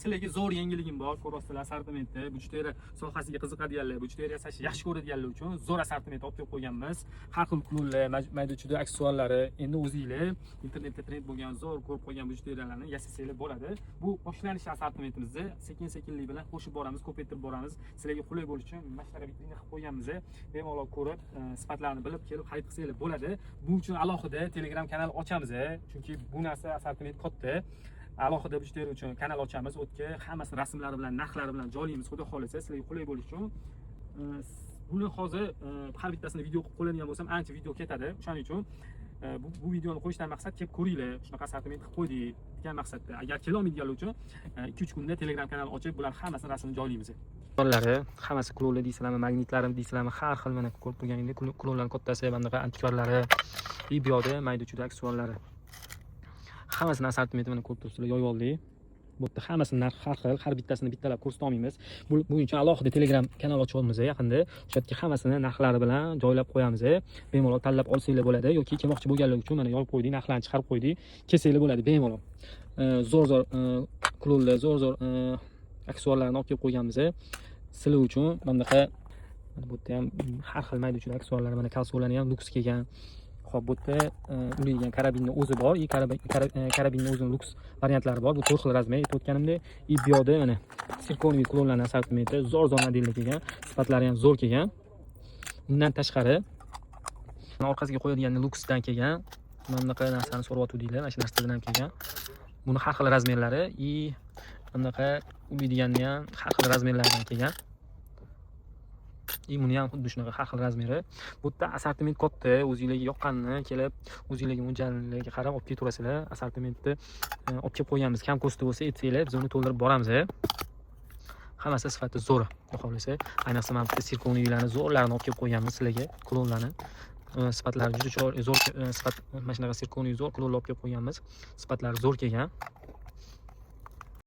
Sizlarga zo'r yangiligim bor. Ko'rasizlar, assortimentda bu juda sohasiga qiziqadiganlar, bu juda yaxshi ko'radiganlar uchun zo'r assortiment olib kelib qo'yganmiz. Har xil klonlar, mayda-chuyda aksessuarlari, endi o'zingizlar internetda trend bo'lgan zo'r ko'rib qo'ygan bu judalarni yasasanglar bo'ladi. Bu boshlanish assortimentimizni sekin-sekinlik bilan qo'shib boramiz, ko'paytirib boramiz. Sizlarga qulay bo'lishi uchun mana shunaqa vitrina qilib qo'yganmiz. Bemalol ko'rib, sifatlarini bilib kelib xarid qilsanglar bo'ladi. Bu uchun alohida Telegram kanal ochamiz, chunki bu narsa assortiment katta. Alohida müşteri uchun kanal ochamiz. O'tga hammasi rasmlari bilan, narxlari bilan joylaymiz. Xudo xolisa, sizlarga qulay bo'lishi uchun. Buni hozir har bittasini video qilib qo'yadigan bo'lsam, ancha video ketadi. Shuning uchun bu videoni qo'yishdan maqsad kelib ko'ringlar, shunaqa assortiment qilib qo'ydik degan maqsadda. Agar kela olmaydiganlar uchun 2-3 kunda Telegram kanal ochib, bular hammasini rasmini joylaymiz. Klonlari, hammasi klonlar deysizlarmi, magnitlarimi deysizlarmi, har xil mana ko'rib turganingizdek klonlarning kattasi, bundaqa antikvarlari, bu yoqda mayda-chuyda aksessuarlari. Hammasini assortimenti mana ko'rib turibsizlar, yoyib oldik. Bu yerda hammasi narx har xil, har bittasini bittalab ko'rsata olmaymiz. Buning uchun alohida Telegram kanal ochyapmiz yaqinda. O'sha yerga hammasini narxlari bilan joylab qo'yamiz. Bemalol tanlab olsanglar bo'ladi yoki kelmoqchi bo'lganlar uchun mana yozib qo'ydik, narxlarni chiqarib qo'ydik. Kelsanglar bo'ladi bemalol. Zo'r klonlar, zo'r aksessuarlarni olib kelib qo'yganmiz. Sizlar uchun bunaqa bu yerda ham har xil mayda-chuyda aksessuarlar, mana kalsolarni ham luks kelgan. Xo'p, bu yerda ulaydigan karabinning o'zi bor. Karabinning o'zining luks variantlari bor. Bu 4 xil razmer aytib o'tganimdek. Bu yoqda mana sirkoniy klonlarning assortimenti zo'r modellar kelgan, sifatlari ham zo'r kelgan. Undan tashqari orqasiga qo'yadigan luksdan kelgan. Mana bunaqa narsani so'rayotgandinglar, mana shu narsadan ham kelgan. Buni har xil razmerlari, bunaqa ulaydiganni ham har xil razmerlardan kelgan. Buni ham xuddi shunaqa har xil razmeri. Bu yerda assortiment katta, o'zingizlarga yoqqanini kelib, o'zingizlarga mo'ljallarga qarab olib ketaverasizlar. Assortimentni olib kelib qo'yganmiz. Kam ko'sti bo'lsa, aytsanglar, biz uni to'ldirib boramiz. Hammasi sifati zo'r, xohlasa. Ayniqsa mana bu sirkoniylarni zo'rlarini olib kelib qo'yganmiz sizlarga, klonlarni. Sifatlari juda zo'r sifat, mana shunaqa sirkoniy zo'r klonlar olib kelib qo'yganmiz. Sifatlari zo'r kelgan.